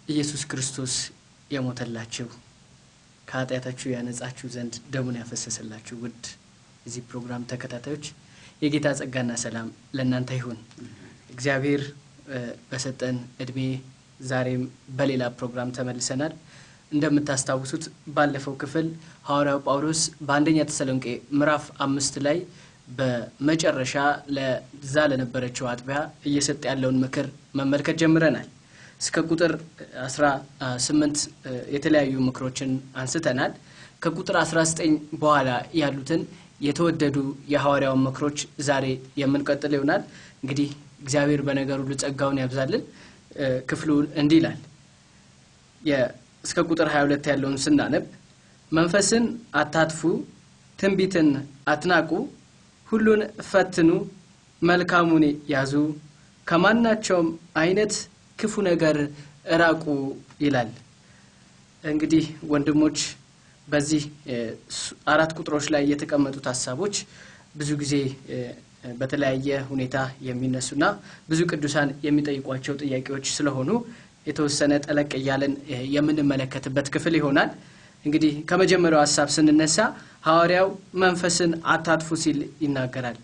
ኢየሱስ ክርስቶስ የሞተላችሁ ከኃጢአታችሁ ያነጻችሁ ዘንድ ደሙን ያፈሰሰላችሁ ውድ እዚህ ፕሮግራም ተከታታዮች የጌታ ጸጋና ሰላም ለእናንተ ይሁን። እግዚአብሔር በሰጠን እድሜ ዛሬም በሌላ ፕሮግራም ተመልሰናል። እንደምታስታውሱት ባለፈው ክፍል ሐዋርያው ጳውሎስ በአንደኛ ተሰሎንቄ ምዕራፍ 5 ላይ በመጨረሻ ለዛ ለነበረችው አጥቢያ እየሰጠ ያለውን ምክር መመልከት ጀምረናል። እስከ ቁጥር 18 የተለያዩ ምክሮችን አንስተናል። ከቁጥር 19 በኋላ ያሉትን የተወደዱ የሐዋርያው ምክሮች ዛሬ የምንቀጥል ይሆናል። እንግዲህ እግዚአብሔር በነገር ሁሉ ጸጋውን ያብዛልን። ክፍሉ እንዲህ ይላል። እስከ ቁጥር 22 ያለውን ስናነብ መንፈስን አታጥፉ፣ ትንቢትን አትናቁ፣ ሁሉን ፈትኑ፣ መልካሙን ያዙ፣ ከማናቸውም አይነት ክፉ ነገር ራቁ ይላል። እንግዲህ ወንድሞች በዚህ 4 ቁጥሮች ላይ የተቀመጡት ሐሳቦች ብዙ ጊዜ በተለያየ ሁኔታ የሚነሱና ብዙ ቅዱሳን የሚጠይቋቸው ጥያቄዎች ስለሆኑ የተወሰነ ጠለቅ ያለን የምንመለከትበት ክፍል ይሆናል። እንግዲህ ከመጀመሪያው ሐሳብ ስንነሳ ሐዋርያው መንፈስን አታጥፉ ሲል ይናገራል።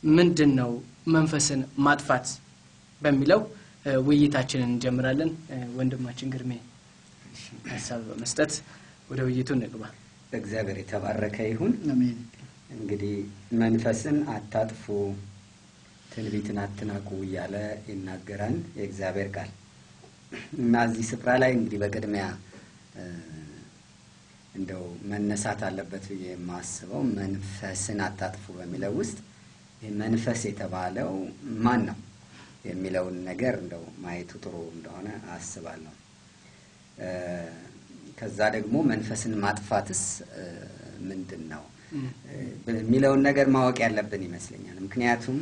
ምንድነው መንፈስን ማጥፋት በሚለው ውይይታችንን እንጀምራለን። ወንድማችን ግርሜ ሐሳብ በመስጠት ወደ ውይይቱ እንግባ። እግዚአብሔር የተባረከ ይሁን። አሜን። እንግዲህ መንፈስን አታጥፉ፣ ትንቢትን አትናቁ እያለ ይናገራል የእግዚአብሔር ቃል። እና እዚህ ስፍራ ላይ እንግዲህ በቅድሚያ እንደው መነሳት አለበት ብዬ የማስበው መንፈስን አታጥፉ በሚለው ውስጥ መንፈስ የተባለው ማን ነው የሚለውን ነገር እንደው ማየቱ ጥሩ እንደሆነ አስባለሁ። ከዛ ደግሞ መንፈስን ማጥፋትስ ምንድነው የሚለውን ነገር ማወቅ ያለብን ይመስለኛል። ምክንያቱም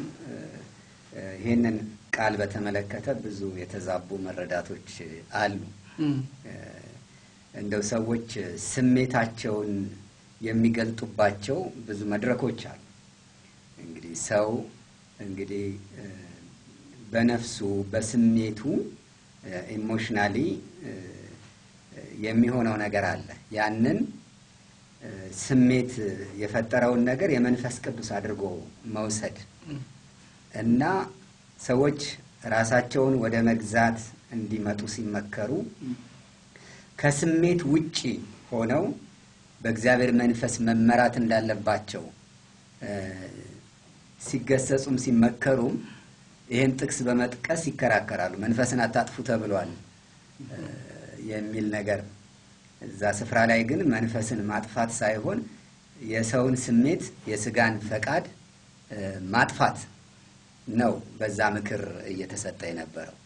ይሄንን ቃል በተመለከተ ብዙ የተዛቡ መረዳቶች አሉ። እንደው ሰዎች ስሜታቸውን የሚገልጡባቸው ብዙ መድረኮች አሉ። እንግዲህ ሰው በነፍሱ በስሜቱ ኢሞሽናሊ የሚሆነው ነገር አለ። ያንን ስሜት የፈጠረውን ነገር የመንፈስ ቅዱስ አድርጎ መውሰድ እና ሰዎች ራሳቸውን ወደ መግዛት እንዲመጡ ሲመከሩ ከስሜት ውጪ ሆነው በእግዚአብሔር መንፈስ መመራት እንዳለባቸው ሲገሰጹም ሲመከሩም ይሄን ጥቅስ በመጥቀስ ይከራከራሉ። መንፈስን አታጥፉ ተብሏል የሚል ነገር እዛ ስፍራ ላይ ግን መንፈስን ማጥፋት ሳይሆን የሰውን ስሜት የስጋን ፈቃድ ማጥፋት ነው በዛ ምክር እየተሰጠ የነበረው።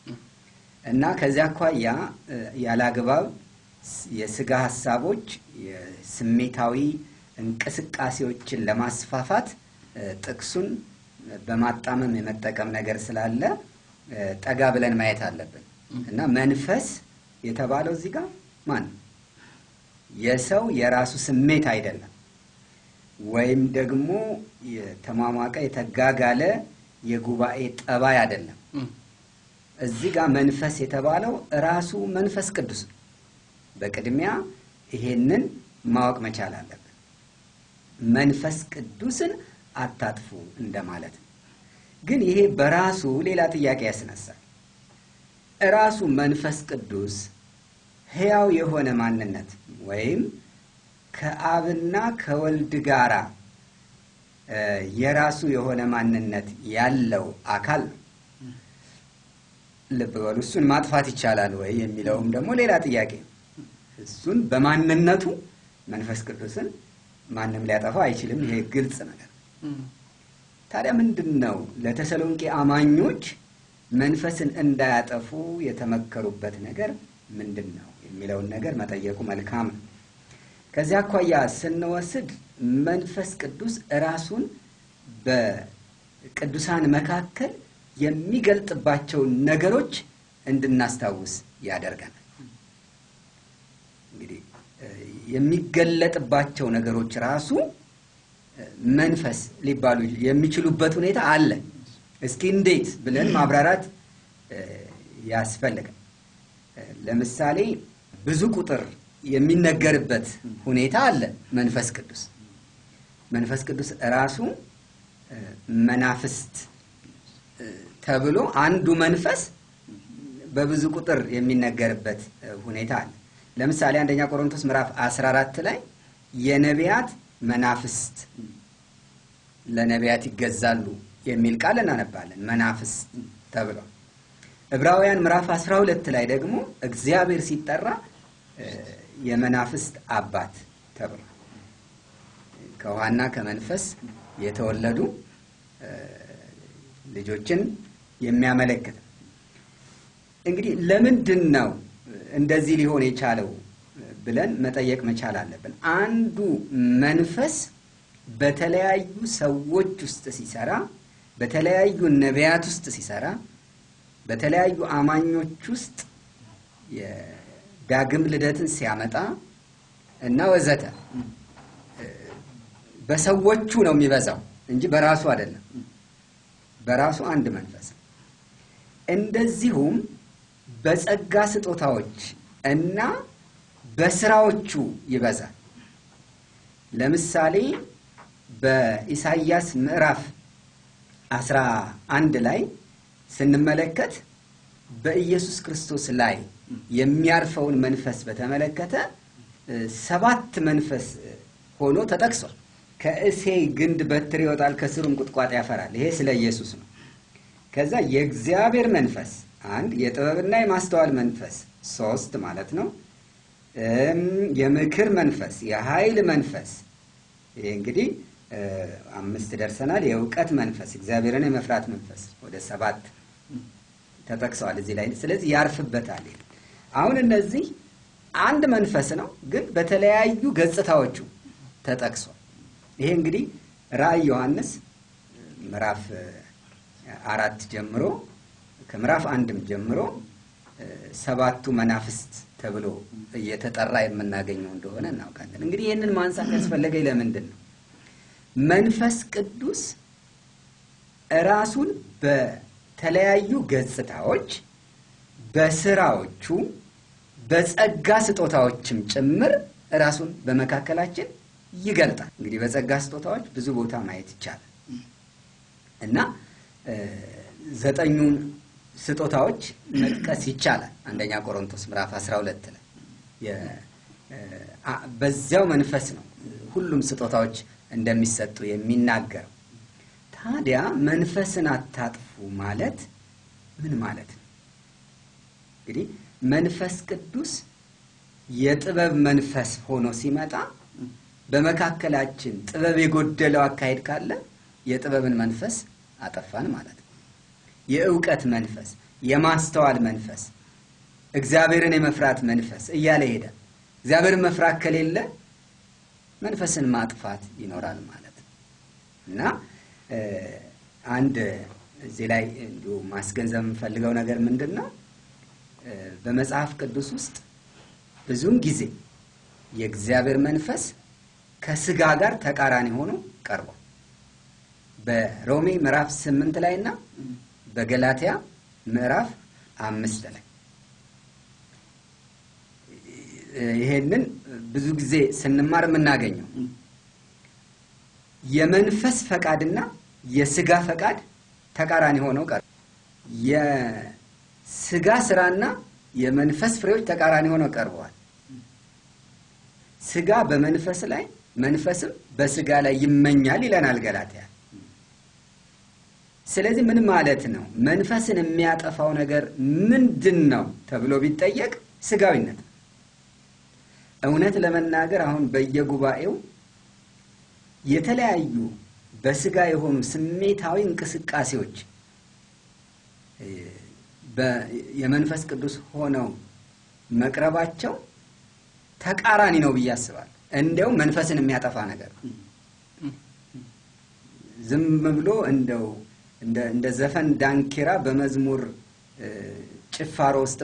እና ከዚያ አኳያ ያላግባብ የስጋ ሐሳቦች የስሜታዊ እንቅስቃሴዎችን ለማስፋፋት ጥቅሱን በማጣመም የመጠቀም ነገር ስላለ ጠጋ ብለን ማየት አለብን። እና መንፈስ የተባለው እዚህ ጋር ማን የሰው የራሱ ስሜት አይደለም፣ ወይም ደግሞ የተማማቀ የተጋጋለ የጉባኤ ጠባይ አይደለም። እዚህ ጋር መንፈስ የተባለው ራሱ መንፈስ ቅዱስ። በቅድሚያ ይሄንን ማወቅ መቻል አለብን። መንፈስ ቅዱስን አታጥፉ እንደማለት ነው። ግን ይሄ በራሱ ሌላ ጥያቄ ያስነሳል። ራሱ መንፈስ ቅዱስ ሕያው የሆነ ማንነት ወይም ከአብና ከወልድ ጋራ የራሱ የሆነ ማንነት ያለው አካል ነው። ልብ በሉ። እሱን ማጥፋት ይቻላል ወይ የሚለውም ደግሞ ሌላ ጥያቄ ነው። እሱን በማንነቱ መንፈስ ቅዱስን ማንም ሊያጠፋ አይችልም። ይሄ ግልጽ ነገር። ታዲያ ምንድነው ለተሰሎንቄ አማኞች መንፈስን እንዳያጠፉ የተመከሩበት ነገር ምንድነው የሚለውን ነገር መጠየቁ መልካም ነው። ከዚያ አኳያ ስንወስድ መንፈስ ቅዱስ ራሱን በቅዱሳን መካከል የሚገልጥባቸው ነገሮች እንድናስታውስ ያደርጋል። እንግዲህ የሚገለጥባቸው ነገሮች ራሱ መንፈስ ሊባሉ የሚችሉበት ሁኔታ አለ። እስኪ እንዴት ብለን ማብራራት ያስፈልጋል። ለምሳሌ ብዙ ቁጥር የሚነገርበት ሁኔታ አለ። መንፈስ ቅዱስ ራሱ መናፍስት ተብሎ አንዱ መንፈስ በብዙ ቁጥር የሚነገርበት ሁኔታ አለ። ለምሳሌ አንደኛ ቆሮንቶስ ምዕራፍ 14 ላይ የነቢያት መናፍስት ለነቢያት ይገዛሉ የሚል ቃል እናነባለን። መናፍስት ተብሎ ዕብራውያን ምዕራፍ 12 ላይ ደግሞ እግዚአብሔር ሲጠራ የመናፍስት አባት ተብሎ ከውሃና ከመንፈስ የተወለዱ ልጆችን የሚያመለክት። እንግዲህ ለምንድን ነው እንደዚህ ሊሆን የቻለው ብለን መጠየቅ መቻል አለብን። አንዱ መንፈስ በተለያዩ ሰዎች ውስጥ ሲሰራ፣ በተለያዩ ነቢያት ውስጥ ሲሰራ፣ በተለያዩ አማኞች ውስጥ የዳግም ልደትን ሲያመጣ እና ወዘተ በሰዎቹ ነው የሚበዛው እንጂ በራሱ አይደለም። በራሱ አንድ መንፈስ። እንደዚሁም በጸጋ ስጦታዎች እና በስራዎቹ ይበዛል። ለምሳሌ በኢሳይያስ ምዕራፍ 11 ላይ ስንመለከት በኢየሱስ ክርስቶስ ላይ የሚያርፈውን መንፈስ በተመለከተ 7 መንፈስ ሆኖ ተጠቅሷል። ከእሴይ ግንድ በትር ይወጣል፣ ከስሩም ቁጥቋጥ ያፈራል። ይሄ ስለ ኢየሱስ ነው። ከዛ የእግዚአብሔር መንፈስ 1፣ የጥበብና የማስተዋል መንፈስ 3 ማለት ነው። የምክር መንፈስ፣ የኃይል መንፈስ፣ ይሄ እንግዲህ 5 ደርሰናል። የእውቀት መንፈስ፣ እግዚአብሔርን የመፍራት መንፈስ ወደ 7 ተጠቅሰዋል እዚህ ላይ። ስለዚህ ያርፍበታል። አሁን እነዚህ አንድ መንፈስ ነው፣ ግን በተለያዩ ገጽታዎቹ ተጠቅሷል። ይሄ እንግዲህ ራእይ ዮሐንስ ምዕራፍ 4 ጀምሮ ከምዕራፍ 1 ጀምሮ 7ቱ መናፍስት ተብሎ እየተጠራ የምናገኘው እንደሆነ እናውቃለን። እንግዲህ ይህንን ማንሳት ያስፈለገኝ ለምንድን ነው? መንፈስ ቅዱስ ራሱን በተለያዩ ገጽታዎች፣ በስራዎቹ፣ በጸጋ ስጦታዎችም ጭምር ራሱን በመካከላችን ይገልጣል። እንግዲህ በጸጋ ስጦታዎች ብዙ ቦታ ማየት ይቻላል እና 9ኙን ስጦታዎች መጥቀስ ይቻላል። አንደኛ ቆሮንቶስ ምዕራፍ 12 ላይ በዚያው መንፈስ ነው ሁሉም ስጦታዎች እንደሚሰጡ የሚናገረው። ታዲያ መንፈስን አታጥፉ ማለት ምን ማለት ነው? እንግዲህ መንፈስ ቅዱስ የጥበብ መንፈስ ሆኖ ሲመጣ በመካከላችን ጥበብ የጎደለው አካሄድ ካለ የጥበብን መንፈስ አጠፋን ማለት ነው። የእውቀት መንፈስ፣ የማስተዋል መንፈስ፣ እግዚአብሔርን የመፍራት መንፈስ እያለ ይሄዳል። እግዚአብሔርን መፍራት ከሌለ መንፈስን ማጥፋት ይኖራል ማለት ነው እና አንድ እዚህ ላይ እንዲሁ ማስገንዘብ የምፈልገው ነገር ምንድን ነው? በመጽሐፍ ቅዱስ ውስጥ ብዙውን ጊዜ የእግዚአብሔር መንፈስ ከስጋ ጋር ተቃራኒ ሆኖ ቀርቧል። በሮሜ ምዕራፍ 8 ላይ እና በገላትያ ምዕራፍ 5 ላይ ይሄንን ብዙ ጊዜ ስንማር የምናገኘው የመንፈስ ፈቃድና የስጋ ፈቃድ ተቃራኒ ሆነው ቀርቧል። የስጋ ስራና የመንፈስ ፍሬዎች ተቃራኒ ሆነው ቀርበዋል። ስጋ በመንፈስ ላይ፣ መንፈስም በስጋ ላይ ይመኛል ይለናል ገላትያ። ስለዚህ ምን ማለት ነው? መንፈስን የሚያጠፋው ነገር ምንድን ነው ተብሎ ቢጠየቅ ስጋዊነት። እውነት ለመናገር አሁን በየጉባኤው የተለያዩ በስጋ የሆኑ ስሜታዊ እንቅስቃሴዎች የመንፈስ ቅዱስ ሆነው መቅረባቸው ተቃራኒ ነው ብዬ አስባለሁ። እንደው መንፈስን የሚያጠፋ ነገር ዝም ብሎ እንደው እንደ ዘፈን ዳንኪራ በመዝሙር ጭፈራ ውስጥ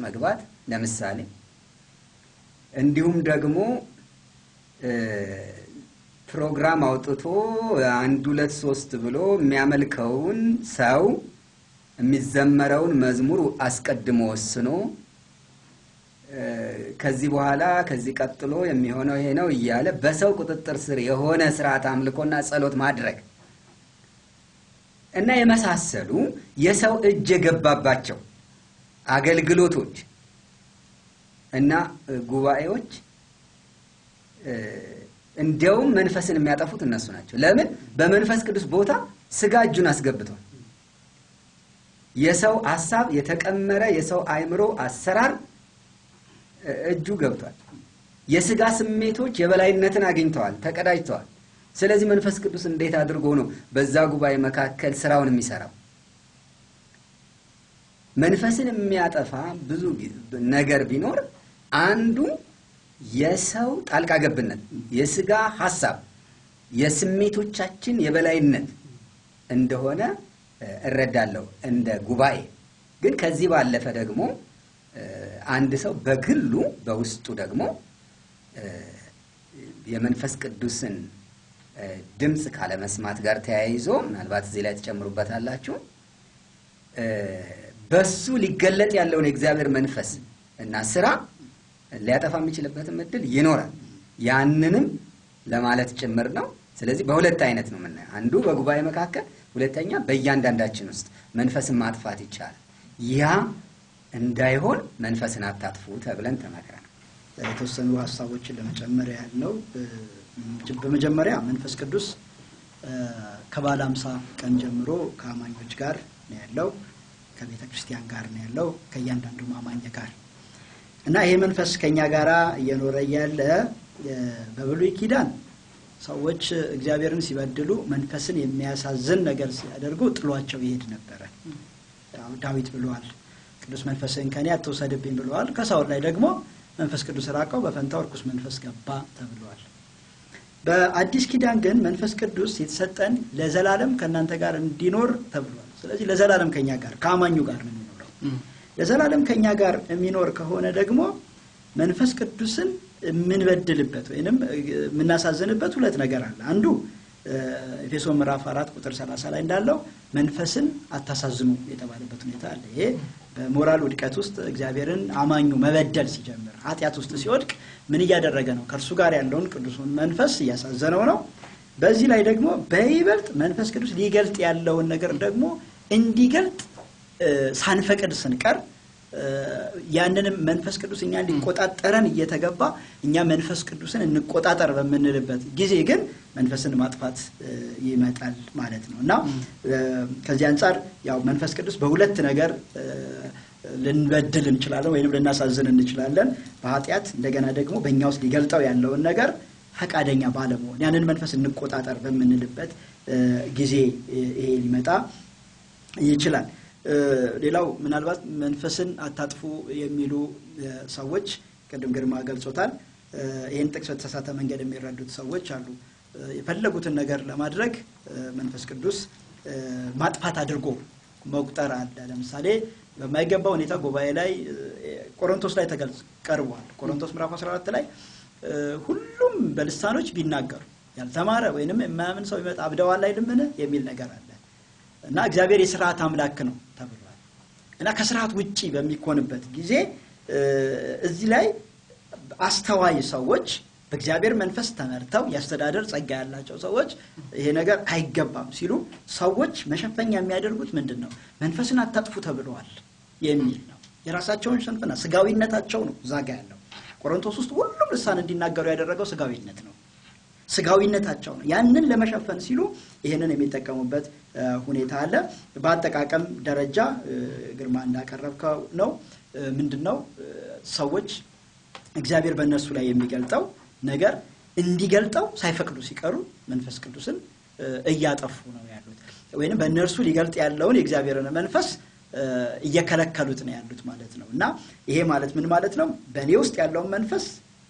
መግባት ለምሳሌ፣ እንዲሁም ደግሞ ፕሮግራም አውጥቶ 1 2 3 ብሎ የሚያመልከውን ሰው የሚዘመረውን መዝሙር አስቀድሞ ወስኖ ከዚህ በኋላ ከዚህ ቀጥሎ የሚሆነው ይሄ ነው እያለ በሰው ቁጥጥር ስር የሆነ ስርዓት አምልኮና ጸሎት ማድረግ እና የመሳሰሉ የሰው እጅ የገባባቸው አገልግሎቶች እና ጉባኤዎች እንደውም መንፈስን የሚያጠፉት እነሱ ናቸው። ለምን? በመንፈስ ቅዱስ ቦታ ስጋ እጁን አስገብቷል። የሰው ሐሳብ የተቀመረ የሰው አእምሮ አሰራር እጁ ገብቷል። የስጋ ስሜቶች የበላይነትን አግኝተዋል፣ ተቀዳጅተዋል። ስለዚህ መንፈስ ቅዱስ እንዴት አድርጎ ነው በዛ ጉባኤ መካከል ስራውን የሚሰራው? መንፈስን የሚያጠፋ ብዙ ነገር ቢኖር አንዱ የሰው ጣልቃ ገብነት፣ የስጋ ሐሳብ፣ የስሜቶቻችን የበላይነት እንደሆነ እረዳለሁ እንደ ጉባኤ። ግን ከዚህ ባለፈ ደግሞ አንድ ሰው በግሉ በውስጡ ደግሞ የመንፈስ ቅዱስን ድምጽ ካለመስማት ጋር ተያይዞ ምናልባት እዚህ ላይ ተጨምሩበታላችሁ በሱ ሊገለጥ ያለውን የእግዚአብሔር መንፈስ እና ስራ ሊያጠፋ የሚችልበትም እድል ይኖራል። ያንንም ለማለት ጭምር ነው። ስለዚህ በሁለት አይነት ነው የምናየው። አንዱ በጉባኤ መካከል፣ ሁለተኛ በእያንዳንዳችን ውስጥ መንፈስን ማጥፋት ይቻላል። ያ እንዳይሆን መንፈስን አታጥፉ ተብለን ተመክረናል። የተወሰኑ ሐሳቦችን ለመጨመር ያህል ነው። በመጀመሪያ መንፈስ ቅዱስ ከባለ 50 ቀን ጀምሮ ከአማኞች ጋር ነው ያለው፣ ከቤተ ክርስቲያን ጋር ነው ያለው፣ ከእያንዳንዱ አማኝ ጋር እና ይሄ መንፈስ ከኛ ጋራ እየኖረ ያለ በብሉይ ኪዳን ሰዎች እግዚአብሔርን ሲበድሉ መንፈስን የሚያሳዝን ነገር ሲያደርጉ ጥሏቸው ይሄድ ነበር። ዳዊት ብሏል፣ ቅዱስ መንፈስን ከኔ አትውሰድብኝ ብሏል። ከሳውል ላይ ደግሞ መንፈስ ቅዱስ ራቀው፣ በፈንታው ርኩስ መንፈስ ገባ ተብሏል። በአዲስ ኪዳን ግን መንፈስ ቅዱስ የተሰጠን ለዘላለም ከናንተ ጋር እንዲኖር ተብሏል። ስለዚህ ለዘላለም ከኛ ጋር ከአማኙ ጋር ነው የሚኖረው። ለዘላለም ከኛ ጋር የሚኖር ከሆነ ደግሞ መንፈስ ቅዱስን የምንበድልበት ወይንም የምናሳዝንበት ሁለት ነገር አለ። አንዱ ኤፌሶን ምዕራፍ 4 ቁጥር 30 ላይ እንዳለው መንፈስን አታሳዝኑ የተባለበት ሁኔታ አለ። ይሄ በሞራል ውድቀት ውስጥ እግዚአብሔርን አማኙ መበደል ሲጀምር ኃጢአት ውስጥ ሲወድቅ ምን እያደረገ ነው? ከእርሱ ጋር ያለውን ቅዱሱን መንፈስ እያሳዘነው ነው። በዚህ ላይ ደግሞ በይበልጥ መንፈስ ቅዱስ ሊገልጥ ያለውን ነገር ደግሞ እንዲገልጥ ሳንፈቅድ ስንቀር ያንንም መንፈስ ቅዱስ እኛ ሊቆጣጠረን እየተገባ እኛ መንፈስ ቅዱስን እንቆጣጠር በመንልበት ጊዜ ግን መንፈስን ማጥፋት ይመጣል ማለት ነው። እና ከዚህ አንፃር ያው መንፈስ ቅዱስ በሁለት ነገር ልንበድል እንችላለን ወይንም ልናሳዝን እንችላለን። በኃጢአት እንደገና ደግሞ በእኛ ውስጥ ሊገልጠው ያለውን ነገር ፈቃደኛ ባለመሆን ያንን መንፈስ እንቆጣጠር በመንልበት ጊዜ ይሄ ሊመጣ ይችላል። ሌላው ምናልባት መንፈስን አታጥፉ የሚሉ ሰዎች ቅድም ግርማ ገልጾታል። ይሄን ጥቅስ በተሳሳተ መንገድ የሚረዱት ሰዎች አሉ። የፈለጉትን ነገር ለማድረግ መንፈስ ቅዱስ ማጥፋት አድርጎ መቁጠር አለ። ለምሳሌ በማይገባ ሁኔታ ጉባኤ ላይ ቆሮንቶስ ላይ ቀርቧል። ቆሮንቶስ ምዕራፍ 14 ላይ ሁሉም በልሳኖች ቢናገሩ ያልተማረ ወይንም የማያምን ሰው ይመጣ አብደዋል አይደለም የሚል ነገር አለ እና እግዚአብሔር የሥርዓት አምላክ ነው ተብሏል። እና ከሥርዓት ውጪ በሚኮንበት ጊዜ እዚህ ላይ አስተዋይ ሰዎች በእግዚአብሔር መንፈስ ተመርተው ያስተዳደር ጸጋ ያላቸው ሰዎች ይሄ ነገር አይገባም ሲሉ ሰዎች መሸፈኛ የሚያደርጉት ምንድነው? መንፈስን አታጥፉ ተብለዋል የሚል ነው። የራሳቸውን ሽንፍና ስጋዊነታቸው ነው ዛጋ ያለው። ቆሮንቶስ ውስጥ ሁሉም ልሳን እንዲናገሩ ያደረገው ስጋዊነት ነው፣ ስጋዊነታቸው ነው። ያንን ለመሸፈን ሲሉ ይሄንን የሚጠቀሙበት ሁኔታ አለ። በአጠቃቀም ደረጃ ግርማ እንዳቀረብከው ነው ምንድነው ሰዎች እግዚአብሔር በእነሱ ላይ የሚገልጠው ነገር እንዲገልጠው ሳይፈቅዱ ሲቀሩ መንፈስ ቅዱስን እያጠፉ ነው ያሉት፣ ወይንም በእነርሱ ሊገልጥ ያለውን የእግዚአብሔርን መንፈስ እየከለከሉት ነው ያሉት ማለት ነው። እና ይሄ ማለት ምን ማለት ነው? በእኔ ውስጥ ያለውን መንፈስ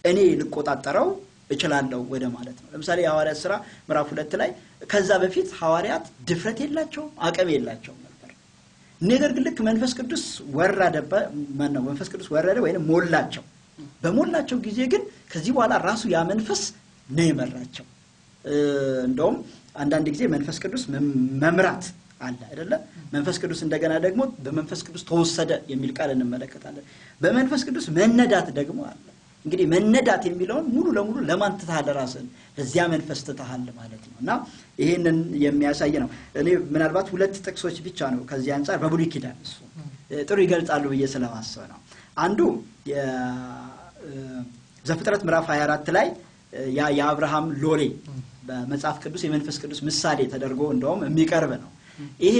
እኔ ልቆጣጠረው እችላለሁ ወደ ማለት ነው። ለምሳሌ የሐዋርያት ሥራ ምዕራፍ 2 ላይ ከዛ በፊት ሐዋርያት ድፍረት የላቸውም፣ አቅም የላቸውም ነበር። ነገር ግን ልክ መንፈስ ቅዱስ ወረደ ወይንም ሞላቸው። በሞላቸው ጊዜ ግን ከዚህ በኋላ ራሱ ያ መንፈስ ነው የመራቸው። እንደውም አንዳንድ ጊዜ መንፈስ ቅዱስ መምራት አለ አይደለ? መንፈስ ቅዱስ እንደገና ደግሞ በመንፈስ ቅዱስ ተወሰደ የሚል ቃል እንመለከታለን። በመንፈስ ቅዱስ መነዳት ደግሞ አለ። እንግዲህ መነዳት የሚለውን ሙሉ ለሙሉ ለማን ትተሃል? ራስን ለዚያ መንፈስ ትተሃል ማለት ነው። እና ይሄንን የሚያሳይ ነው። እኔ ምናልባት ሁለት ጥቅሶች ብቻ ነው ከዚህ አንፃር በብሉይ ኪዳን እሱ ጥሩ ይገልጻሉ ብዬ ስለማስብ ነው። አንዱ ዘፍጥረት ምዕራፍ 24 ላይ ያ የአብርሃም ሎሌ በመጽሐፍ ቅዱስ የመንፈስ ቅዱስ ምሳሌ ተደርጎ እንደውም የሚቀርብ ነው። ይሄ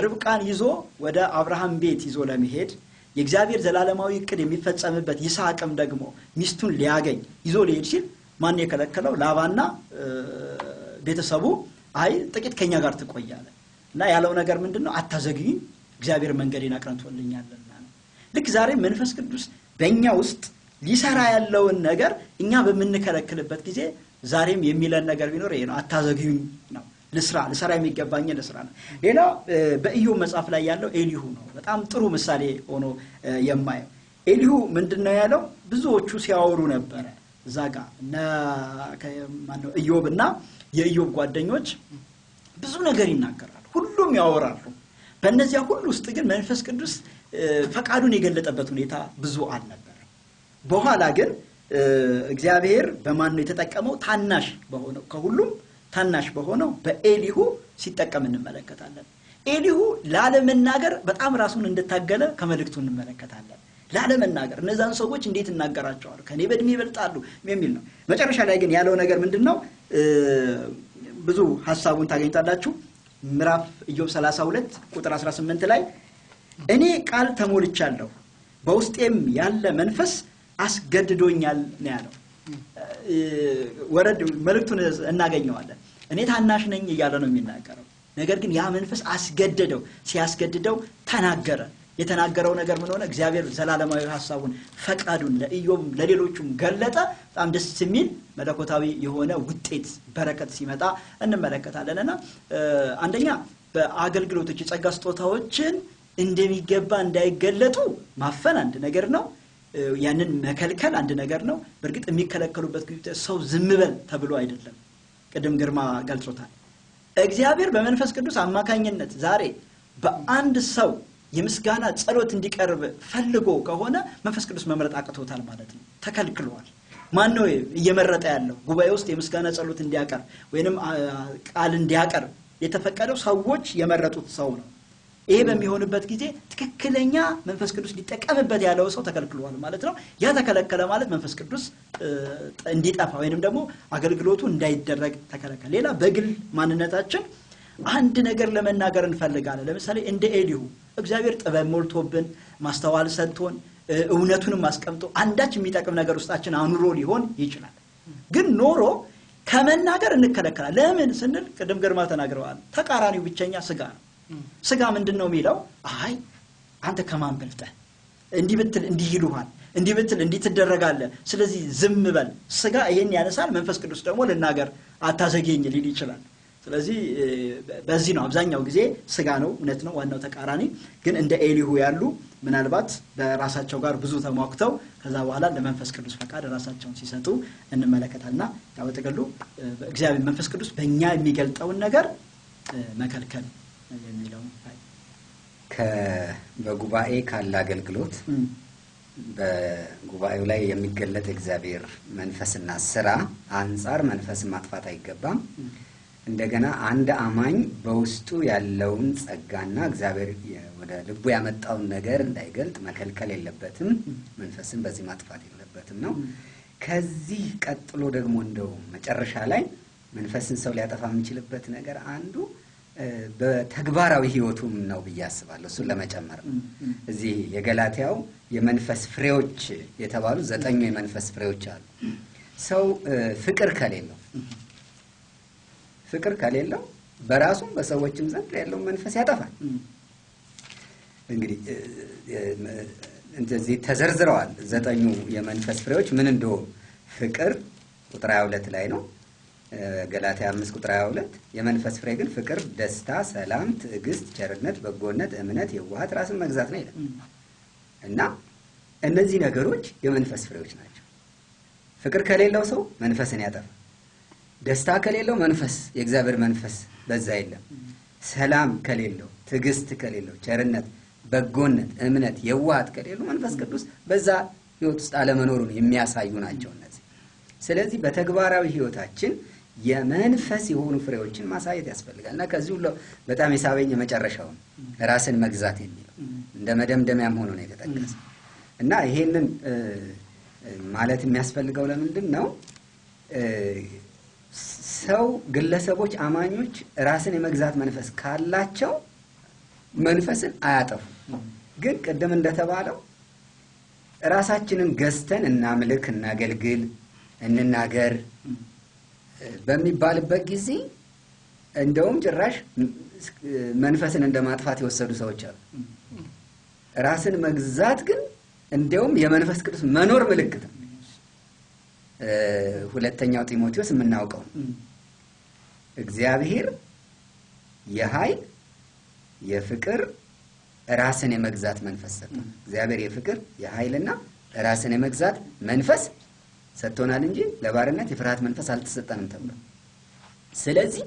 ርብቃን ይዞ ወደ አብርሃም ቤት ይዞ ለመሄድ የእግዚአብሔር ዘላለማዊ እቅድ የሚፈጸምበት ይስሐቅም ደግሞ ሚስቱን ሊያገኝ ይዞ ሊሄድ ሲል ማን የከለከለው? ላባና ቤተሰቡ አይ ጥቂት ከኛ ጋር ትቆያለ እና ያለው ነገር ምንድነው? አታዘግዩኝ እግዚአብሔር መንገዴን አቅንቶልኛልና ነው። ልክ ዛሬ መንፈስ ቅዱስ በእኛ ውስጥ ሊሰራ ያለውን ነገር እኛ በምንከለክልበት ጊዜ ዛሬም የሚለን ነገር ቢኖር ይሄ ነው። አታዘግዩኝ ነው። ልስራ የሚገባኝ ልስራ ነው። ሌላው በኢዮብ መጽሐፍ ላይ ያለው ኤሊሁ ነው። በጣም ጥሩ ምሳሌ ሆኖ የማየው ኤሊሁ ምንድነው ያለው? ብዙዎቹ ሲያወሩ ነበር ዛጋ እና ማነው ኢዮብና የኢዮብ ጓደኞች ብዙ ነገር ይናገራሉ፣ ሁሉም ያወራሉ። በእነዚያ ሁሉ ውስጥ ግን መንፈስ ቅዱስ ፈቃዱን የገለጠበት ሁኔታ ብዙ አልነበረ። በኋላ ግን እግዚአብሔር በማን ነው የተጠቀመው? ታናሽ በሆነው ከሁሉም ታናሽ በሆነው በኤሊሁ ሲጠቀም እንመለከታለን። ኤሊሁ ላለመናገር በጣም ራሱን እንደታገለ ከመልእክቱ እንመለከታለን። ላለመናገር እነዛን ሰዎች እንዴት እናገራቸዋለሁ? ከኔ በእድሜ ይበልጣሉ የሚል ነው። መጨረሻ ላይ ግን ያለው ነገር ምንድነው? ብዙ ሐሳቡን ታገኙታላችሁ። ምዕራፍ ኢዮብ 32 ቁጥር 18 ላይ እኔ ቃል ተሞልቻለሁ በውስጤም ያለ መንፈስ አስገድዶኛል ነው ያለው። ወረድ መልእክቱን እናገኘዋለን። እኔ ታናሽ ነኝ እያለ ነው የሚናገረው። ነገር ግን ያ መንፈስ አስገደደው። ሲያስገድደው ተናገረ። የተናገረው ነገር ምን ሆነ? እግዚአብሔር ዘላለማዊ ሐሳቡን ፈቃዱን ለኢዮብ ለሌሎቹም ገለጠ። በጣም ደስ የሚል መለኮታዊ የሆነ ውጤት በረከት ሲመጣ እንመለከታለንና አንደኛ በአገልግሎቶች የጸጋ ስጦታዎችን እንደሚገባ እንዳይገለጡ ማፈን አንድ ነገር ነው። ያንን መከልከል አንድ ነገር ነው። በርግጥ የሚከለከሉበት ሰው ዝም በል ተብሎ አይደለም። ቅድም ግርማ ገልጾታል። እግዚአብሔር በመንፈስ ቅዱስ አማካኝነት ዛሬ በአንድ ሰው የምስጋና ጸሎት እንዲቀርብ ፈልጎ ከሆነ መንፈስ ቅዱስ መምረጥ አቅቶታል ማለት ነው። ተከልክሏል። ማን ነው እየመረጠ ያለው? ጉባኤ ውስጥ የምስጋና ጸሎት እንዲያቀርብ ወይንም ቃል እንዲያቀርብ የተፈቀደው ሰዎች የመረጡት ሰው ነው። ይሄ በሚሆንበት ጊዜ ትክክለኛ መንፈስ ቅዱስ ሊጠቀምበት ያለው ሰው ተከልክሏል ማለት ነው። ያ ተከለከለ ማለት መንፈስ ቅዱስ እንዲጠፋ ወይንም ደግሞ አገልግሎቱ እንዳይደረግ ተከለከለ። ሌላ በግል ማንነታችን አንድ ነገር ለመናገር እንፈልጋለን። ለምሳሌ እንደ ኤሊሁ እግዚአብሔር ጥበብ ሞልቶብን ማስተዋል ሰጥቶን እውነቱንም አስቀምጦ አንዳች የሚጠቅም ነገር ውስጣችን አኑሮ ሊሆን ይችላል። ግን ኖሮ ከመናገር እንከለከላለን። ለምን ስንል ቅድም ግርማ ተናግረዋል። ተቃራኒው ብቸኛ ስጋ ነው። ስጋ ምንድነው የሚለው? አይ አንተ ከማን በልጠህ እንዲህ ብትል እንዲህ ይሉሃል፣ እንዲህ ብትል እንዲህ ትደረጋለህ፣ ስለዚህ ዝም በል። ስጋ ይሄን ያነሳል። መንፈስ ቅዱስ ደግሞ ልናገር አታዘገኝ ሊል ይችላል። ስለዚህ በዚህ ነው አብዛኛው ጊዜ ስጋ ነው። እውነት ነው ዋናው ተቃራኒ። ግን እንደ ኤሊሁ ያሉ ምናልባት በራሳቸው ጋር ብዙ ተሟክተው ከዛ በኋላ ለመንፈስ ቅዱስ ፈቃድ ራሳቸውን ሲሰጡ እንመለከታልና ያው ተቀሉ እግዚአብሔር መንፈስ ቅዱስ በእኛ የሚገልጠውን ነገር መከልከል የሚለው በጉባኤ ካለ አገልግሎት በጉባኤው ላይ የሚገለጥ እግዚአብሔር መንፈስና ስራ አንፃር መንፈስን ማጥፋት አይገባም። እንደገና አንድ አማኝ በውስጡ ያለውን ጸጋና እግዚአብሔር ወደ ልቡ ያመጣውን ነገር እንዳይገልጥ መከልከል የለበትም። መንፈስን በዚህ ማጥፋት የለበትም ነው። ከዚህ ቀጥሎ ደግሞ እንደው መጨረሻ ላይ መንፈስን ሰው ሊያጠፋ የሚችልበት ነገር አንዱ በተግባራዊ ህይወቱም ነው ብዬ አስባለሁ። እሱን ለመጨመር እዚህ የገላትያው የመንፈስ ፍሬዎች የተባሉ 9 የመንፈስ ፍሬዎች አሉ። ሰው ፍቅር ከሌለው በራሱም በሰዎችም ዘንድ ያለው መንፈስ ያጠፋል። እንግዲህ እንደዚህ ተዘርዝረዋል 9 የመንፈስ ፍሬዎች ምን እንደሆኑ። ፍቅር ቁጥር 22 ላይ ነው። ገላትያ 5 ቁጥር 22 የመንፈስ ፍሬ ግን ፍቅር፣ ደስታ፣ ሰላም፣ ትዕግስት፣ ቸርነት፣ በጎነት፣ እምነት፣ የዋሃት፣ ራስን መግዛት ነው ይላል። እና እነዚህ ነገሮች የመንፈስ ፍሬዎች ናቸው። ፍቅር ከሌለው ሰው መንፈስን ያጠፋል። ደስታ ከሌለው መንፈስ የእግዚአብሔር መንፈስ በዛ የለም። ሰላም ከሌለው፣ ትዕግስት ከሌለው፣ ቸርነት፣ በጎነት፣ እምነት፣ የዋሃት ከሌለው መንፈስ ቅዱስ በዛ ህይወት ውስጥ አለመኖሩን የሚያሳዩ ናቸው እነዚህ። ስለዚህ በተግባራዊ ህይወታችን የመንፈስ የሆኑ ፍሬዎችን ማሳየት ያስፈልጋል እና ከዚህ ሁሉ በጣም የሳበኝ የመጨረሻው ራስን መግዛት የሚለው እንደ መደምደሚያም ሆኖ ነው የተጠቀሰው እና ይሄንን ማለት የሚያስፈልገው ለምንድን ነው? ሰው ግለሰቦች፣ አማኞች ራስን የመግዛት መንፈስ ካላቸው መንፈስን አያጠፉም። ግን ቅድም እንደተባለው ራሳችንን ገዝተን እናምልክ፣ እናገልግል፣ እንናገር በሚባልበት ጊዜ እንደውም ጭራሽ መንፈስን እንደማጥፋት የወሰዱ ሰዎች አሉ። ራስን መግዛት ግን እንደውም የመንፈስ ቅዱስ መኖር ምልክት ነው። ሁለተኛው ጢሞቴዎስ የምናውቀው እግዚአብሔር የኃይል የፍቅር ራስን የመግዛት መንፈስ ሰጥቶናል። እግዚአብሔር የፍቅር የኃይልና ራስን የመግዛት መንፈስ ሰጥቶናል እንጂ ለባርነት የፍርሃት መንፈስ አልተሰጠንም ተብሎ። ስለዚህ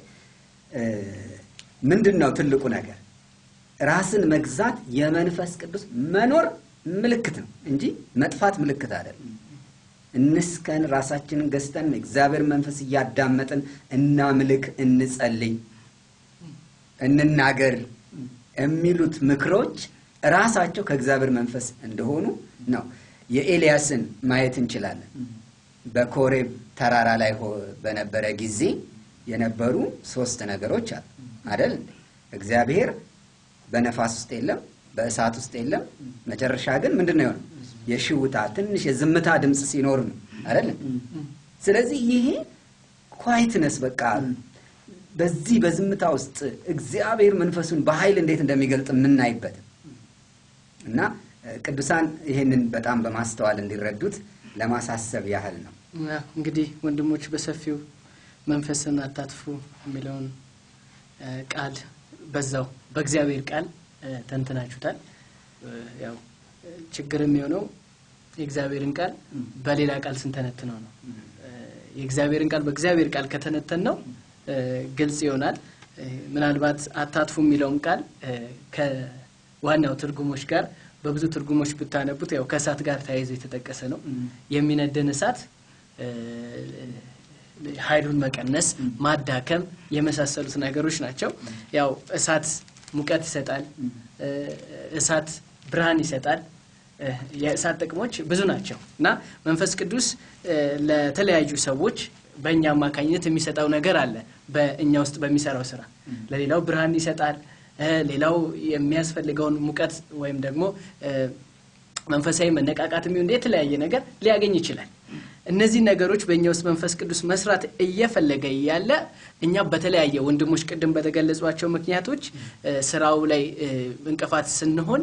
ምንድነው ትልቁ ነገር? ራስን መግዛት የመንፈስ ቅዱስ መኖር ምልክት ነው እንጂ መጥፋት ምልክት አይደለም። እንስከን ራሳችንን ገዝተን እግዚአብሔር መንፈስ እያዳመጥን እናምልክ፣ እንጸልይ፣ እንናገር የሚሉት ምክሮች ራሳቸው ከእግዚአብሔር መንፈስ እንደሆኑ ነው። የኤልያስን ማየት እንችላለን። በኮሬብ ተራራ ላይ በነበረ ጊዜ የነበሩ 3 ነገሮች አሉ አይደል? እግዚአብሔር በነፋስ ውስጥ የለም፣ በእሳት ውስጥ የለም። መጨረሻ ግን ምንድነው የሆነው? የሽውታ ትንሽ የዝምታ ድምጽ ሲኖር ነው አይደል? ስለዚህ ይሄ ኳይትነስ በቃ በዚህ በዝምታ ውስጥ እግዚአብሔር መንፈሱን በኃይል እንዴት እንደሚገልጥ የምናይበት እና ቅዱሳን ይሄንን በጣም በማስተዋል እንዲረዱት ለማሳሰብ ያህል ነው። እንግዲህ ወንድሞች በሰፊው መንፈስን አታጥፉ የሚለውን ቃል በዛው በእግዚአብሔር ቃል ተንተናችሁታል። ያው ችግርም የሆነው የእግዚአብሔርን ቃል በሌላ ቃል ስንተነትነው ነው። የእግዚአብሔርን ቃል በእግዚአብሔር ቃል ከተነተን ነው ግልጽ ይሆናል። ምናልባት አታጥፉ የሚለውን ቃል ከዋናው ትርጉሞች ጋር በብዙ ትርጉሞች ብታነቡት ያው ከእሳት ጋር ተያይዞ የተጠቀሰ ነው። የሚነደን እሳት ኃይሉን መቀነስ፣ ማዳከም የመሳሰሉት ነገሮች ናቸው። ያው እሳት ሙቀት ይሰጣል፣ እሳት ብርሃን ይሰጣል። የእሳት ጥቅሞች ብዙ ናቸው እና መንፈስ ቅዱስ ለተለያዩ ሰዎች በእኛ አማካኝነት የሚሰጠው ነገር አለ። በእኛ ውስጥ በሚሰራው ስራ ለሌላው ብርሃን ይሰጣል፣ ሌላው የሚያስፈልገውን ሙቀት ወይም ደግሞ መንፈሳዊ መነቃቃት የሚሆን የተለያየ ነገር ሊያገኝ ይችላል። እነዚህ ነገሮች በእኛ ውስጥ መንፈስ ቅዱስ መስራት እየፈለገ ያለ እኛ በተለያየ ወንድሞች ቅድም በተገለጿቸው ምክንያቶች ስራው ላይ እንቅፋት ስንሆን